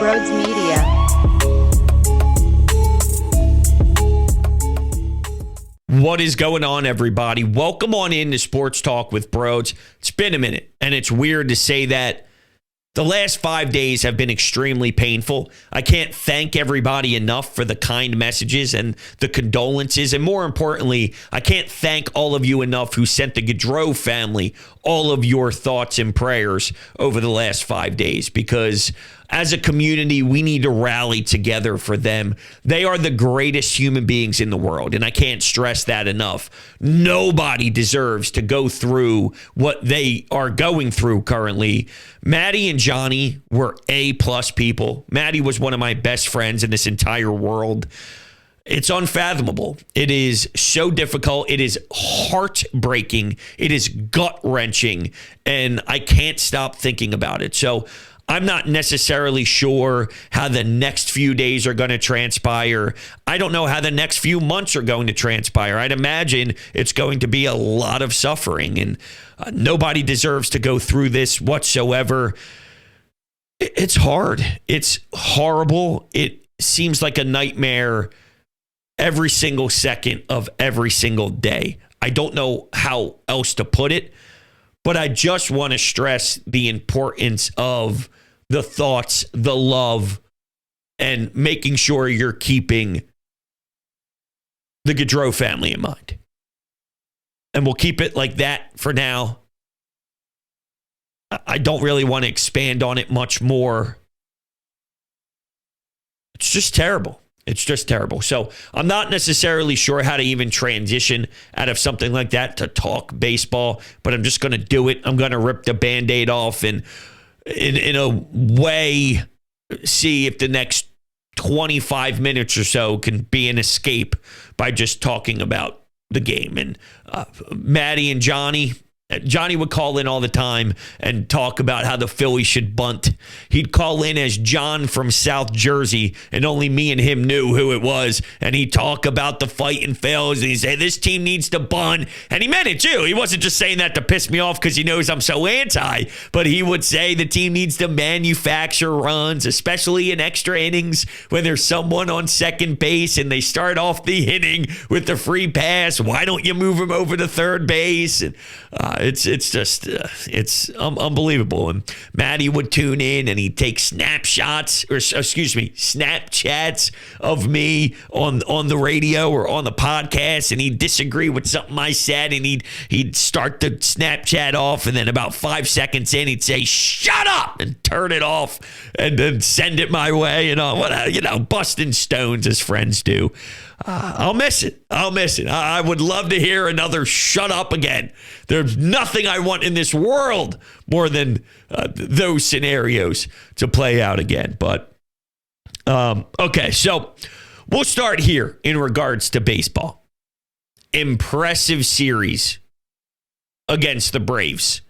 Brodes Media. What is going on, everybody? Welcome on in to Sports Talk with Brodes. It's been a minute, and it's weird to say that. The last 5 days have been extremely painful. I can't thank everybody enough for the kind messages and the condolences. And more importantly, I can't thank all of you enough who sent the Gaudreau family all of your thoughts and prayers over the last 5 days, because as a community, we need to rally together for them. They are the greatest human beings in the world, and I can't stress that enough. Nobody deserves to go through what they are going through currently. Maddie and Johnny were A-plus people. Maddie was one of my best friends in this entire world. It's unfathomable. It is so difficult. It is heartbreaking. It is gut-wrenching, and I can't stop thinking about it. So I'm not necessarily sure how the next few days are going to transpire. I don't know how the next few months are going to transpire. I'd imagine it's going to be a lot of suffering, and nobody deserves to go through this whatsoever. It's hard. It's horrible. It seems like a nightmare every single second of every single day. I don't know how else to put it, but I just want to stress the importance of the thoughts, the love, and making sure you're keeping the Gaudreau family in mind. And we'll keep it like that for now. I don't really want to expand on it much more. It's just terrible. It's just terrible. So I'm not necessarily sure how to even transition out of something like that to talk baseball, but I'm just going to do it. I'm going to rip the Band-Aid off and in a way see if the next 25 minutes or so can be an escape by just talking about the game. And Maddie and Johnny would call in all the time and talk about how the Phillies should bunt. He'd call in as John from South Jersey, and only me and him knew who it was. And he'd talk about the fighting Phils, and he'd say, this team needs to bunt. And he meant it, too. He wasn't just saying that to piss me off because he knows I'm so anti, but he would say the team needs to manufacture runs, especially in extra innings when there's someone on second base and they start off the inning with the free pass. Why don't you move him over to third base? And it's just unbelievable. And Maddie would tune in and he'd take Snapchats of me on the radio or on the podcast, and he'd disagree with something I said, and he'd start the Snapchat off, and then about 5 seconds in, he'd say, "Shut up," and turn it off, and then send it my way, and busting stones as friends do. I'll miss it. I would love to hear another shut up again. There's nothing I want in this world more than those scenarios to play out again. But, okay, so we'll start here in regards to baseball. Impressive series against the Braves.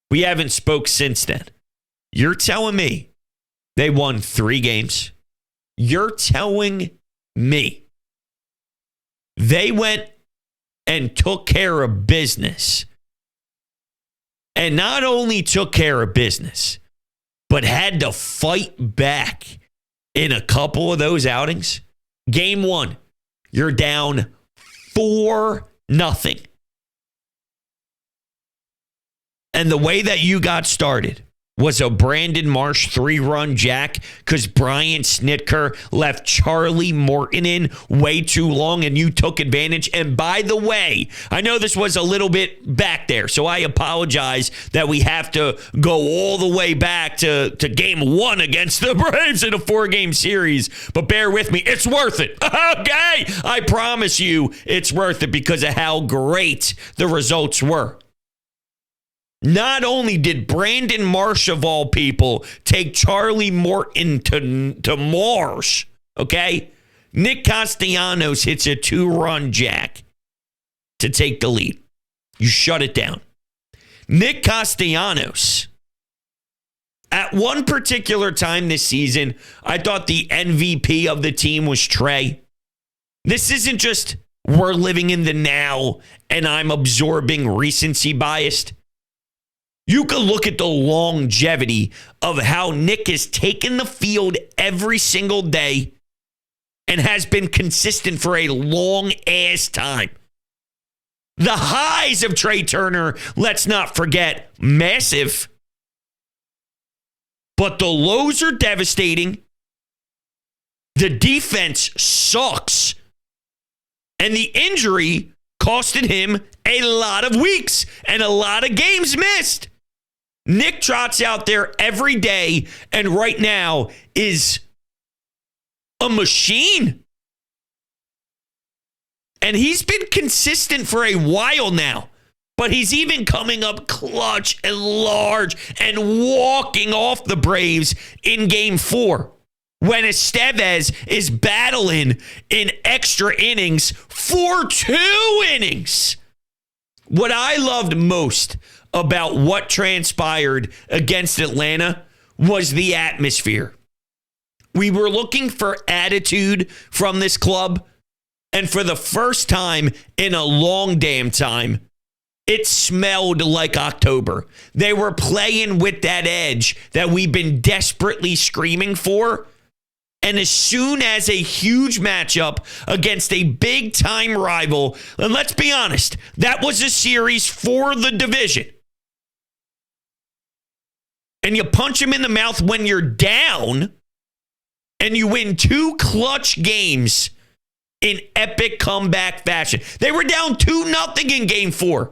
We haven't spoke since then. You're telling me they won 3 games? You're telling me they went and took care of business, and not only took care of business, but had to fight back in a couple of those outings? Game 1, you're down 4-0. And the way that you got started was a Brandon Marsh 3-run jack because Brian Snitker left Charlie Morton in way too long, and you took advantage. And by the way, I know this was a little bit back there, so I apologize that we have to go all the way back to game 1 against the Braves in a 4-game series, but bear with me. It's worth it. Okay? I promise you it's worth it because of how great the results were. Not only did Brandon Marsh, of all people, take Charlie Morton to Mars, okay? Nick Castellanos hits a 2-run jack to take the lead. You shut it down. Nick Castellanos, at one particular time this season, I thought the MVP of the team was Trey. This isn't just we're living in the now and I'm absorbing recency bias. You could look at the longevity of how Nick has taken the field every single day and has been consistent for a long ass time. The highs of Trey Turner, let's not forget, massive. But the lows are devastating. The defense sucks. And the injury costed him a lot of weeks and a lot of games missed. Nick trots out there every day and right now is a machine. And he's been consistent for a while now. But he's even coming up clutch and large and walking off the Braves in Game 4. When Estevez is battling in extra innings for 2 innings. What I loved most about what transpired against Atlanta was the atmosphere. We were looking for attitude from this club, and for the first time in a long damn time, it smelled like October. They were playing with that edge that we've been desperately screaming for. And as soon as a huge matchup against a big-time rival, and let's be honest, that was a series for the division. And you punch them in the mouth when you're down, and you win 2 clutch games in epic comeback fashion. They were down 2-0 in Game 4.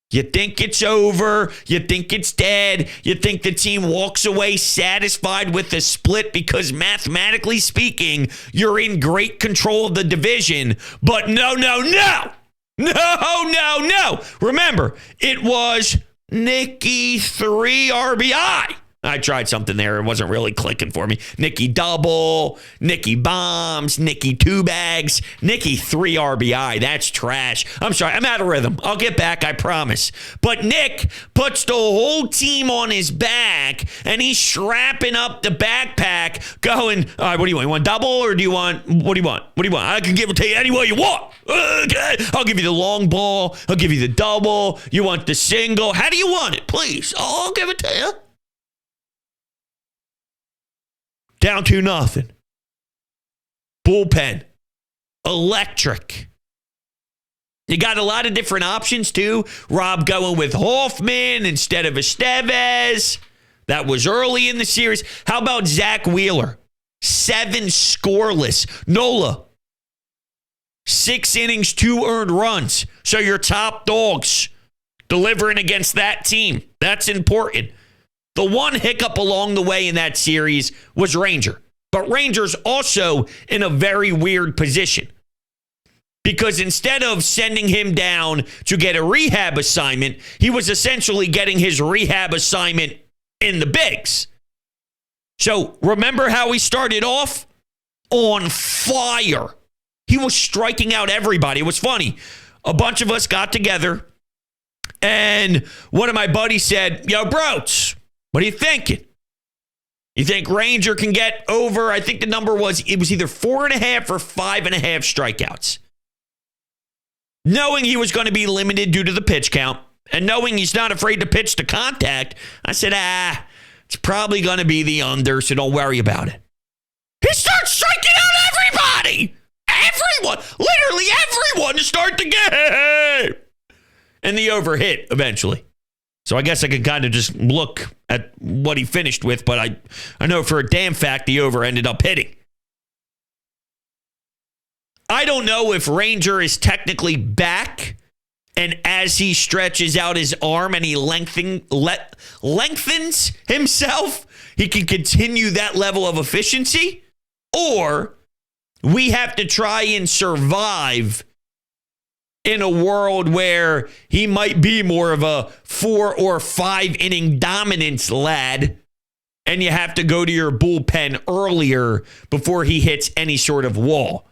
You think it's over. You think it's dead. You think the team walks away satisfied with the split because mathematically speaking, you're in great control of the division. But no. Remember, it was Nicky 3 RBI. I tried something there. It wasn't really clicking for me. Nicky double, Nicky bombs, Nicky 2 bags, Nicky 3 RBI. That's trash. I'm sorry. I'm out of rhythm. I'll get back. I promise. But Nick puts the whole team on his back and he's strapping up the backpack going, all right, what do you want? You want double or do you want, what do you want? What do you want? I can give it to you any way you want. Okay. I'll give you the long ball. I'll give you the double. You want the single? How do you want it? Please. I'll give it to you. Down 2-0. Bullpen. Electric. You got a lot of different options, too. Rob going with Hoffman instead of Estevez. That was early in the series. How about Zach Wheeler? 7 scoreless. Nola. 6 innings, 2 earned runs. So your top dogs delivering against that team. That's important. The one hiccup along the way in that series was Ranger. But Ranger's also in a very weird position. Because instead of sending him down to get a rehab assignment, he was essentially getting his rehab assignment in the bigs. So remember how he started off? On fire. He was striking out everybody. It was funny. A bunch of us got together and one of my buddies said, yo, Brodes, what are you thinking? You think Ranger can get over, I think the number was, it was either 4.5 or 5.5 strikeouts. Knowing he was going to be limited due to the pitch count, and knowing he's not afraid to pitch to contact, I said, it's probably going to be the under, so don't worry about it. He starts striking out everybody! Everyone! Literally everyone to start the game! And the over hit eventually. So I guess I could kind of just look at what he finished with, but I know for a damn fact the over ended up hitting. I don't know if Ranger is technically back, and as he stretches out his arm and he lengthens himself, he can continue that level of efficiency, or we have to try and survive in a world where he might be more of a 4 or 5 inning dominance lad, and you have to go to your bullpen earlier before he hits any sort of wall.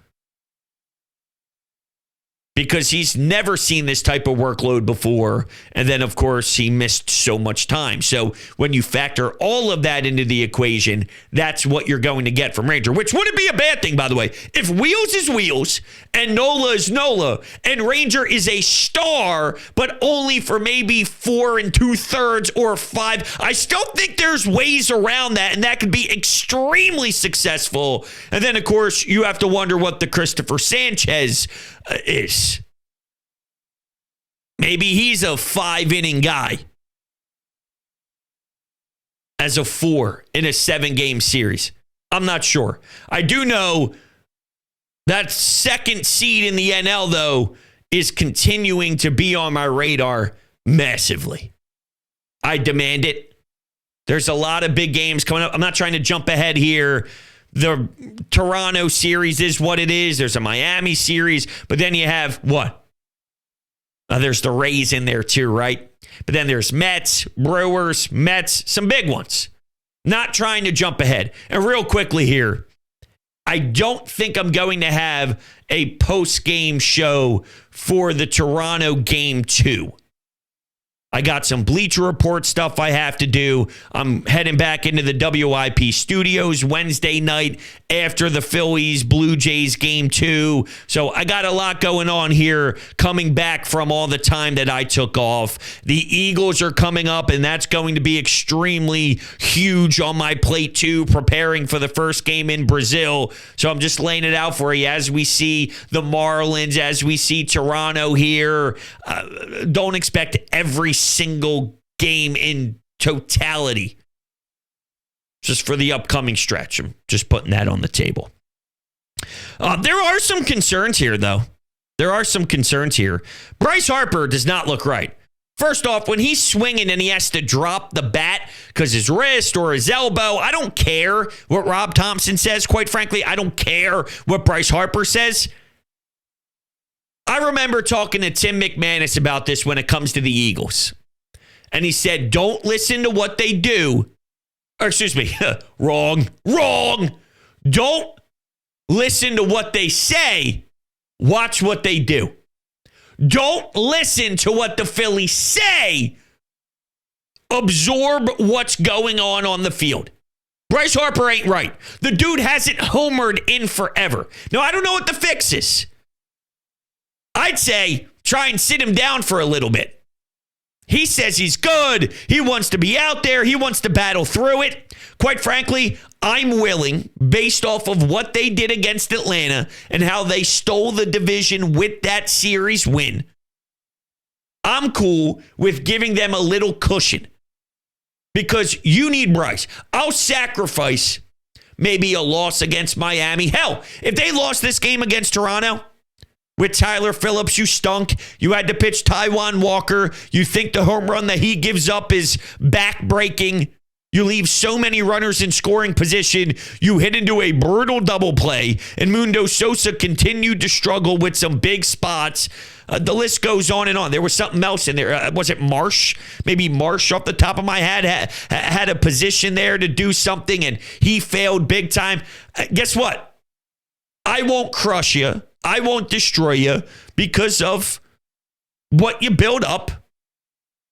because he's never seen this type of workload before. And then, of course, he missed so much time. So when you factor all of that into the equation, that's what you're going to get from Ranger, which wouldn't be a bad thing, by the way. If Wheels is Wheels and Nola is Nola and Ranger is a star, but only for maybe 4 2/3 or 5, I still think there's ways around that, and that could be extremely successful. And then, of course, you have to wonder what the Christopher Sanchez is. Maybe he's a 5-inning guy as a 4 in a 7-game series. I'm not sure. I do know that second seed in the NL, though, is continuing to be on my radar massively. I demand it. There's a lot of big games coming up. I'm not trying to jump ahead here. The Toronto series is what it is. There's a Miami series. But then you have what? There's the Rays in there too, right? But then there's Mets, Brewers, Mets, some big ones. Not trying to jump ahead. And real quickly here, I don't think I'm going to have a post-game show for the Toronto Game 2. I got some Bleacher Report stuff I have to do. I'm heading back into the WIP studios Wednesday night after the Phillies Blue Jays Game 2. So I got a lot going on here coming back from all the time that I took off. The Eagles are coming up, and that's going to be extremely huge on my plate too, preparing for the first game in Brazil. So I'm just laying it out for you as we see the Marlins, as we see Toronto here. Don't expect every single game in totality just for the upcoming stretch. I'm just putting that on the table. There are some concerns here, though. There are some concerns here. Bryce Harper does not look right. First off, when he's swinging and he has to drop the bat because his wrist or his elbow, I don't care what Rob Thompson says. Quite frankly, I don't care what Bryce Harper says. I remember talking to Tim McManus about this when it comes to the Eagles. And he said, don't listen to what they do. Or excuse me, wrong. Don't listen to what they say. Watch what they do. Don't listen to what the Phillies say. Absorb what's going on the field. Bryce Harper ain't right. The dude hasn't homered in forever. Now, I don't know what the fix is. I'd say try and sit him down for a little bit. He says he's good. He wants to be out there. He wants to battle through it. Quite frankly, I'm willing, based off of what they did against Atlanta and how they stole the division with that series win, I'm cool with giving them a little cushion because you need Bryce. I'll sacrifice maybe a loss against Miami. Hell, if they lost this game against Toronto, with Tyler Phillips, you stunk. You had to pitch Taijuan Walker. You think the home run that he gives up is back-breaking. You leave so many runners in scoring position. You hit into a brutal double play. And Mundo Sosa continued to struggle with some big spots. The list goes on and on. There was something else in there. Was it Marsh? Maybe Marsh off the top of my head had a position there to do something, and he failed big time. Guess what? I won't crush you. I won't destroy you because of what you build up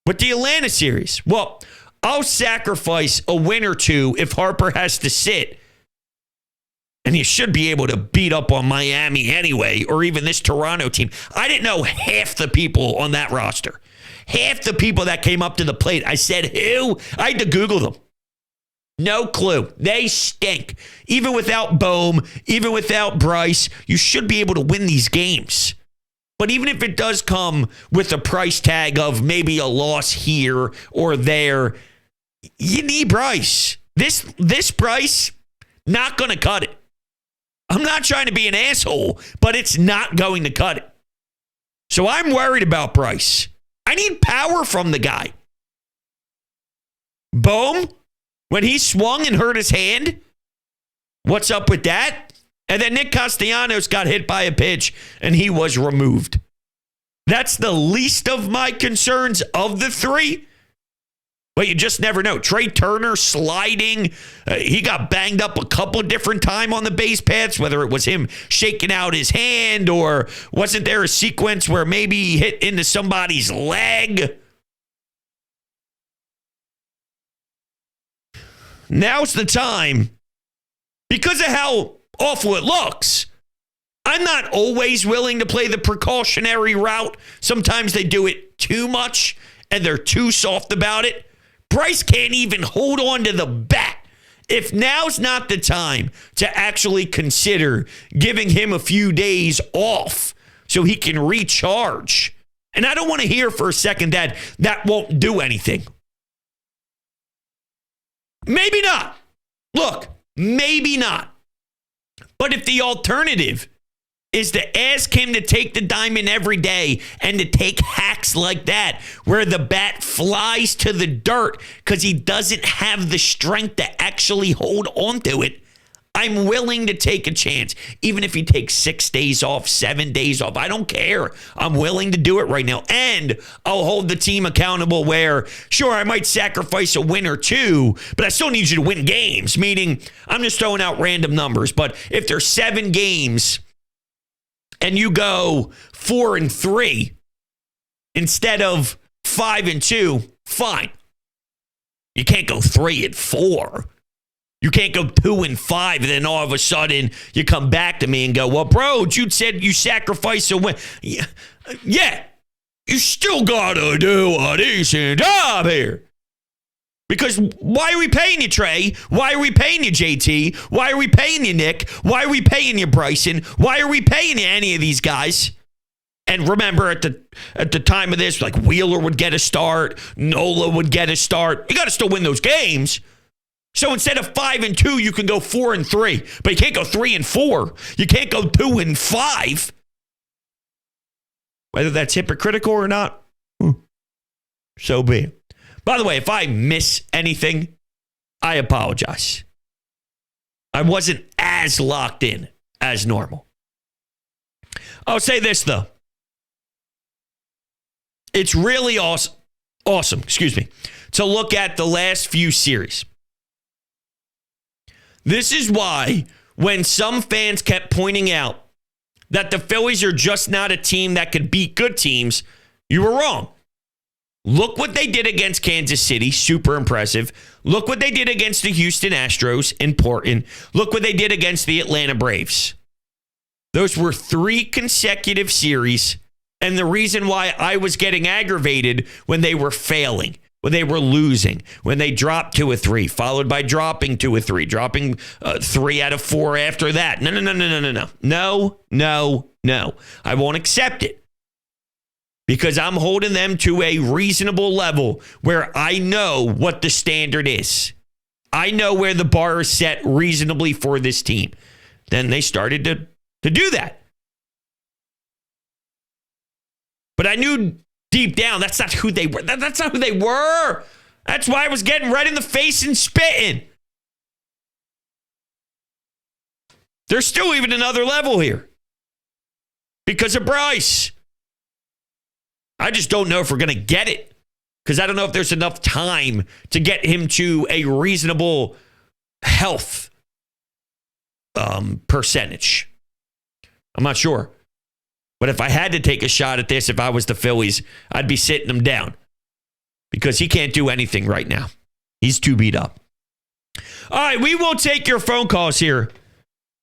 with the Atlanta series. Well, I'll sacrifice a win or two if Harper has to sit. And you should be able to beat up on Miami anyway, or even this Toronto team. I didn't know half the people on that roster. Half the people that came up to the plate. I said, who? I had to Google them. No clue. They stink. Even without Bohm, even without Bryce, you should be able to win these games. But even if it does come with a price tag of maybe a loss here or there, you need Bryce. This Bryce, not going to cut it. I'm not trying to be an asshole, but it's not going to cut it. So I'm worried about Bryce. I need power from the guy. Bohm, when he swung and hurt his hand, what's up with that? And then Nick Castellanos got hit by a pitch and he was removed. That's the least of my concerns of the three. But you just never know. Trey Turner sliding. He got banged up a couple different times on the base paths, whether it was him shaking out his hand or wasn't there a sequence where maybe he hit into somebody's leg. Now's the time, because of how awful it looks. I'm not always willing to play the precautionary route. Sometimes they do it too much and they're too soft about it. Bryce can't even hold on to the bat. If now's not the time to actually consider giving him a few days off so he can recharge. And I don't want to hear for a second that that won't do anything. Maybe not. Look, maybe not. But if the alternative is to ask him to take the diamond every day and to take hacks like that where the bat flies to the dirt because he doesn't have the strength to actually hold on to it, I'm willing to take a chance. Even if he takes 6 days off, 7 days off, I don't care. I'm willing to do it right now. And I'll hold the team accountable where, sure, I might sacrifice a win or two, but I still need you to win games. Meaning, I'm just throwing out random numbers. But if there's 7 games and you go 4-3 instead of 5-2, fine. You can't go 3-4. You can't go 2-5, and then all of a sudden you come back to me and go, well, bro, you said you sacrifice a win. Yeah, you still got to do a decent job here. Because why are we paying you, Trey? Why are we paying you, JT? Why are we paying you, Nick? Why are we paying you, Bryson? Why are we paying you, any of these guys? And remember, at the time of this, like Wheeler would get a start, Nola would get a start. You got to still win those games. So instead of 5-2, you can go 4-3, but you can't go 3-4. You can't go 2-5. Whether that's hypocritical or not, so be it. By the way, if I miss anything, I apologize. I wasn't as locked in as normal. I'll say this, though. It's really awesome, to look at the last few series. This is why when some fans kept pointing out that the Phillies are just not a team that could beat good teams, you were wrong. Look what they did against Kansas City, super impressive. Look what they did against the Houston Astros, important. Look what they did against the Atlanta Braves. Those were 3 consecutive series, and the reason why I was getting aggravated when they were failing, when they were losing, when they dropped 2 of 3, followed by dropping 2 of 3, dropping 3 out of 4 after that. No. I won't accept it. Because I'm holding them to a reasonable level where I know what the standard is. I know where the bar is set reasonably for this team. Then they started to do that. But I knew deep down that's not who they were. That's not who they were. That's why I was getting red in the face and spitting. There's still even another level here. Because of Bryce. I just don't know if we're going to get it, because I don't know if there's enough time to get him to a reasonable health percentage. I'm not sure. But if I had to take a shot at this, if I was the Phillies, I'd be sitting him down because he can't do anything right now. He's too beat up. All right, we will take your phone calls here.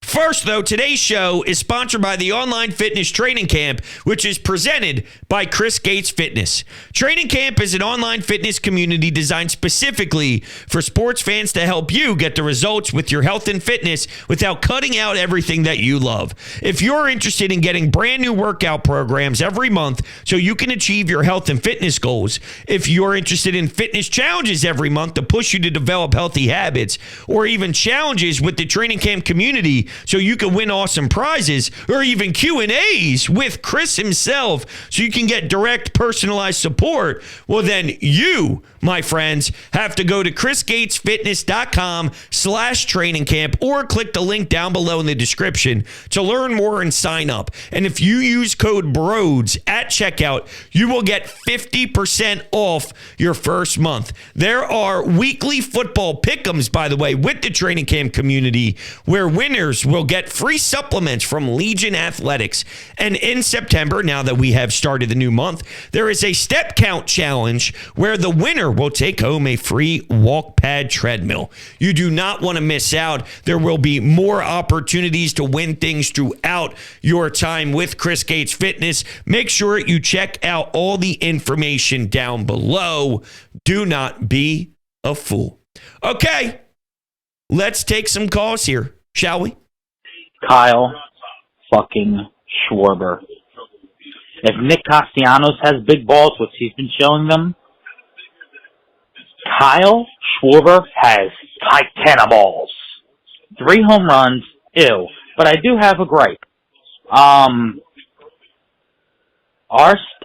First, though, today's show is sponsored by the Online Fitness Training Camp, which is presented by Chris Gates Fitness. Training Camp is an online fitness community designed specifically for sports fans to help you get the results with your health and fitness without cutting out everything that you love. If you're interested in getting brand new workout programs every month so you can achieve your health and fitness goals, if you're interested in fitness challenges every month to push you to develop healthy habits, or even challenges with the Training Camp community so you can win awesome prizes or even Q&As with Chris himself so you can get direct personalized support, well, then you, my friends, have to go to chrisgatesfitness.com/training camp or click the link down below in the description to learn more and sign up. And if you use code BRODES at checkout, you will get 50% off your first month. There are weekly football pick'ems, by the way, with the training camp community, where winners will get free supplements from Legion Athletics. And in September, now that we have started the new month, there is a step count challenge where the winner will take home a free walk pad treadmill. You do not want to miss out. There will be more opportunities to win things throughout your time with Chris Gates Fitness. Make sure you check out all the information down below. Do not be a fool. Okay, let's take some calls here, shall we? Kyle fucking Schwarber. If Nick Castellanos has big balls, which he's been showing them, Kyle Schwarber has titanic balls. 3 home runs, ew. But I do have a gripe.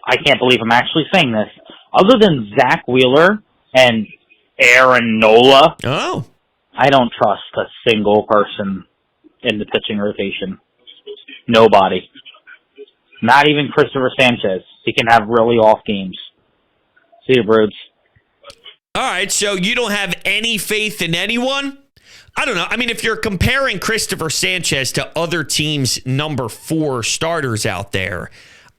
I can't believe I'm actually saying this. Other than Zach Wheeler and Aaron Nola, I don't trust a single person in the pitching rotation. Nobody. Not even Christopher Sanchez. He can have really off games. See you, Brodes. All right, so you don't have any faith in anyone? I don't know. I mean, if you're comparing Christopher Sanchez to other teams' number 4 starters out there,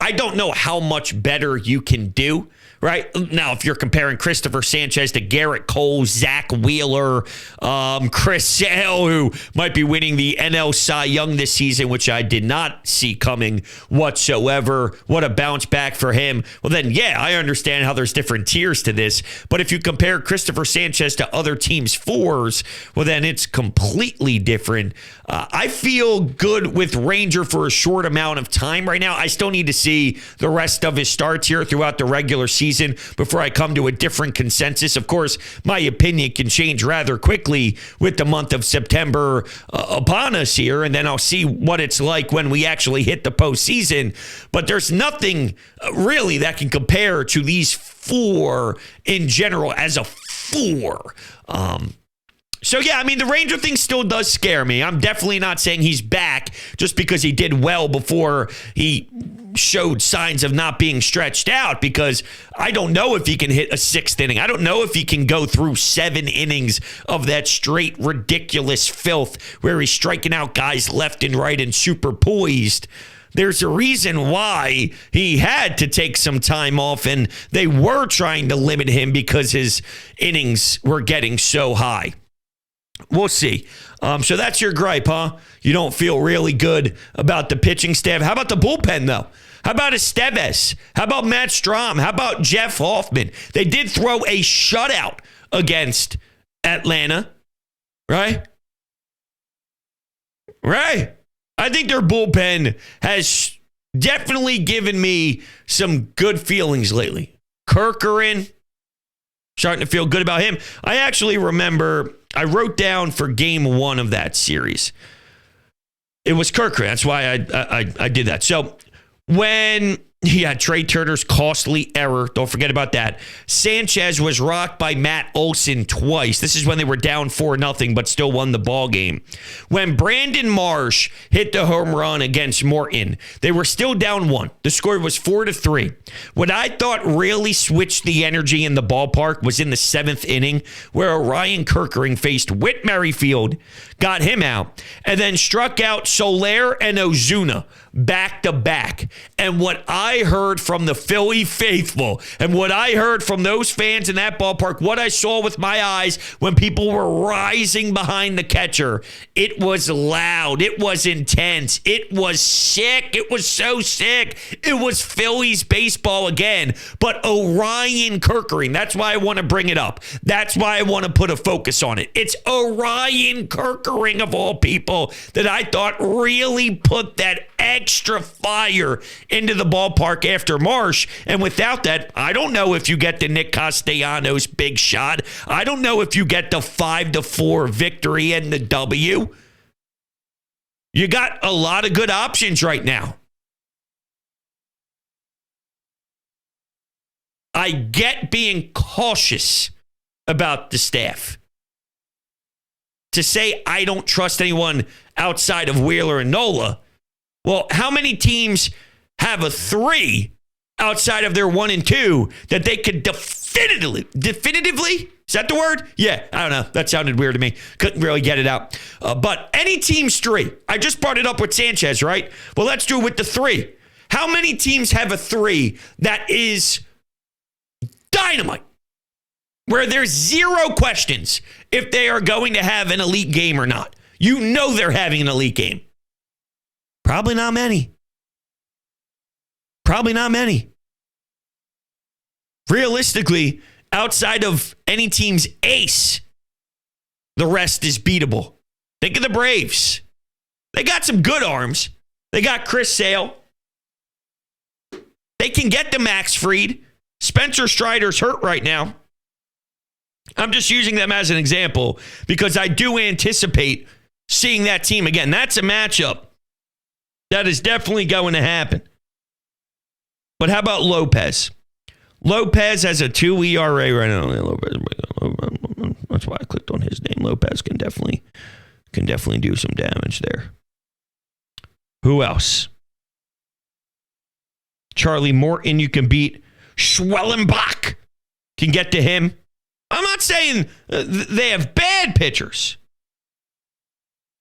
I don't know how much better you can do. Right now, if you're comparing Christopher Sanchez to Garrett Cole, Zach Wheeler, Chris Sale, who might be winning the NL Cy Young this season, which I did not see coming whatsoever. What a bounce back for him. Well, then, yeah, I understand how there's different tiers to this. But if you compare Christopher Sanchez to other teams' 4s, well, then it's completely different. I feel good with Ranger for a short amount of time right now. I still need to see the rest of his starts here throughout the regular season before I come to a different consensus. Of course, my opinion can change rather quickly with the month of September upon us here, and then I'll see what it's like when we actually hit the postseason. But there's nothing really that can compare to these 4 in general as a 4. So, yeah, I mean, the Ranger thing still does scare me. I'm definitely not saying he's back just because he did well before he showed signs of not being stretched out, because I don't know if he can hit a 6th inning. I don't know if he can go through 7 innings of that straight ridiculous filth where he's striking out guys left and right and super poised. There's a reason why he had to take some time off, and they were trying to limit him because his innings were getting so high. We'll see. So that's your gripe, huh? You don't feel really good about the pitching staff. How about the bullpen, though? How about Estevez? How about Matt Strahm? How about Jeff Hoffman? They did throw a shutout against Atlanta, right? Right. I think their bullpen has definitely given me some good feelings lately. Kerkerin, starting to feel good about him. I actually remember I wrote down for game 1 of that series. It was Kerkerin. That's why I did that. So when he had Trey Turner's costly error, don't forget about that. Sanchez was rocked by Matt Olson twice. This is when they were down 4-0, but still won the ball game. When Brandon Marsh hit the home run against Morton, they were still down 1. The score was 4-3. What I thought really switched the energy in the ballpark was in the 7th inning, where Orion Kerkering faced Whit Merrifield, got him out, and then struck out Soler and Ozuna back-to-back. And what I heard from the Philly faithful and what I heard from those fans in that ballpark, what I saw with my eyes when people were rising behind the catcher, it was loud. It was intense. It was sick. It was so sick. It was Phillies baseball again. But Orion Kerkering, that's why I want to bring it up. That's why I want to put a focus on it. It's Orion Kerkering, of all people, that I thought really put that extra fire into the ballpark after Marsh. And without that, I don't know if you get the Nick Castellanos big shot. I don't know if you get the 5-4 victory and the W. You got a lot of good options right now. I get being cautious about the staff. To say I don't trust anyone outside of Wheeler and Nola, well, how many teams have a 3 outside of their 1 and 2 that they could definitively, is that the word? Yeah, I don't know. That sounded weird to me. Couldn't really get it out. But any team's 3. I just brought it up with Sanchez, right? Well, let's do it with the 3. How many teams have a 3 that is dynamite, where there's 0 questions if they are going to have an elite game or not? You know they're having an elite game. Probably not many. Probably not many. Realistically, outside of any team's ace, the rest is beatable. Think of the Braves. They got some good arms. They got Chris Sale. They can get to Max Fried. Spencer Strider's hurt right now. I'm just using them as an example because I do anticipate seeing that team again. That's a matchup that is definitely going to happen. But how about Lopez? Lopez has a 2 ERA right now. That's why I clicked on his name. Lopez can definitely do some damage there. Who else? Charlie Morton, you can beat. Schwellenbach can get to him. I'm not saying they have bad pitchers.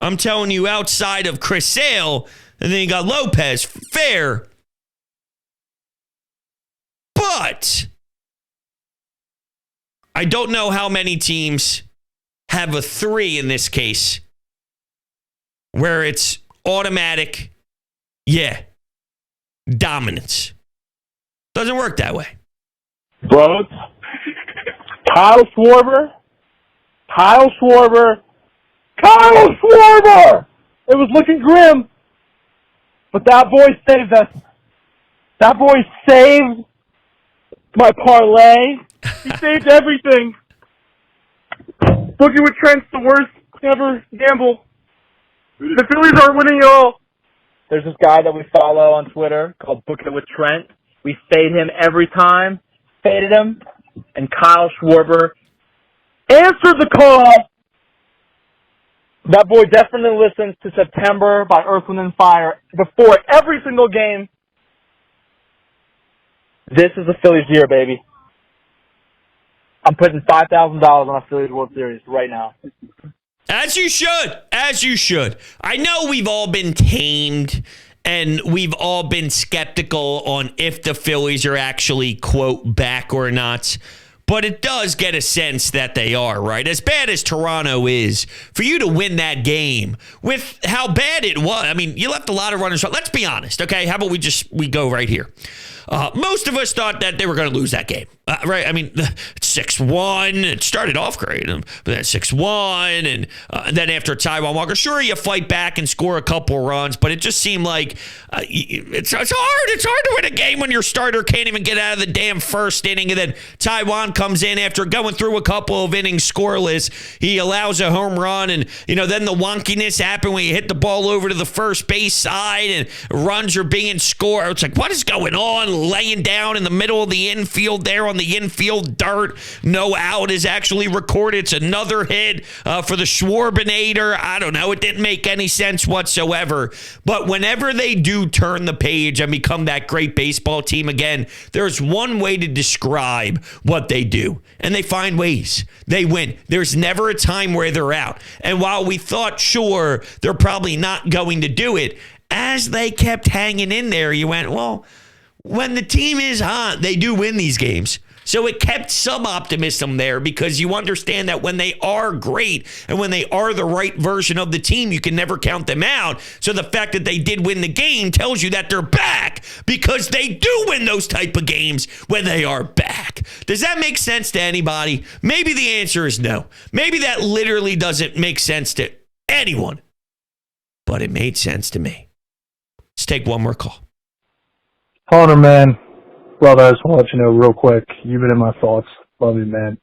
I'm telling you, outside of Chris Sale, and then you got Lopez, fair. But I don't know how many teams have a 3 in this case where it's automatic, dominance. Doesn't work that way. Brodes, Kyle Schwarber. It was looking grim, but that boy saved us. That boy saved my parlay. He saved everything. Booking with Trent's the worst ever gamble. The Phillies are winning it all. There's this guy that we follow on Twitter called Book It with Trent. We fade him every time. Faded him. And Kyle Schwarber answered the call. That boy definitely listens to September by Earth, Wind, and Fire before every single game. This is the Phillies year, baby. I'm putting $5,000 on a Phillies World Series right now. As you should. As you should. I know we've all been tamed and we've all been skeptical on if the Phillies are actually, quote, back or not. But it does get a sense that they are, right? As bad as Toronto is, for you to win that game with how bad it was. I mean, you left a lot of runners. Let's be honest, okay? How about we go right here? Most of us thought that they were going to lose that game, right? I mean, 6-1. It started off great, but then 6-1, and then after Taijuan Walker, sure, you fight back and score a couple runs, but it just seemed like it's hard. It's hard to win a game when your starter can't even get out of the damn first inning, and then Taijuan comes in after going through a couple of innings scoreless. He allows a home run, and then the wonkiness happened when you hit the ball over to the first base side, and runs are being scored. It's like, what is going on? Laying down in the middle of the infield there on the infield dirt. No out is actually recorded. It's another hit for the Schwarbinator. I don't know. It didn't make any sense whatsoever. But whenever they do turn the page and become that great baseball team again, there's one way to describe what they do. And they find ways. They win. There's never a time where they're out. And while we thought, sure, they're probably not going to do it, as they kept hanging in there, you went, well, when the team is hot, they do win these games. So it kept some optimism there because you understand that when they are great and when they are the right version of the team, you can never count them out. So the fact that they did win the game tells you that they're back because they do win those type of games when they are back. Does that make sense to anybody? Maybe the answer is no. Maybe that literally doesn't make sense to anyone. But it made sense to me. Let's take one more call. Hunter, man. Brother, I just want to let you know real quick. You've been in my thoughts. Love you, man.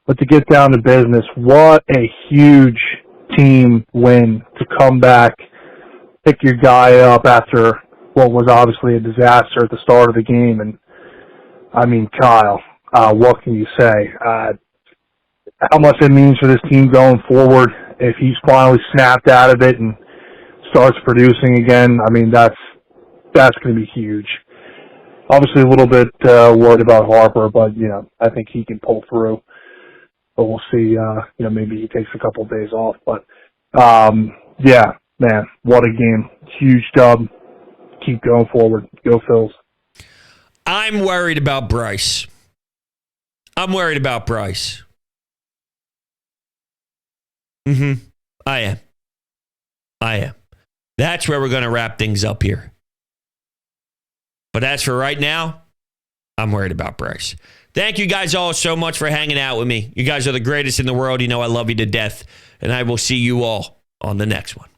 But to get down to business, what a huge team win to come back pick your guy up after what was obviously a disaster at the start of the game. And, I mean, Kyle, what can you say? How much it means for this team going forward if he's finally snapped out of it and starts producing again. I mean, that's going to be huge. Obviously a little bit worried about Harper, but, I think he can pull through. But we'll see, maybe he takes a couple of days off. But, yeah, man, what a game. Huge dub. Keep going forward. Go Phils. I'm worried about Bryce. I am. That's where we're going to wrap things up here. But as for right now, I'm worried about Bryce. Thank you guys all so much for hanging out with me. You guys are the greatest in the world. I love you to death. And I will see you all on the next one.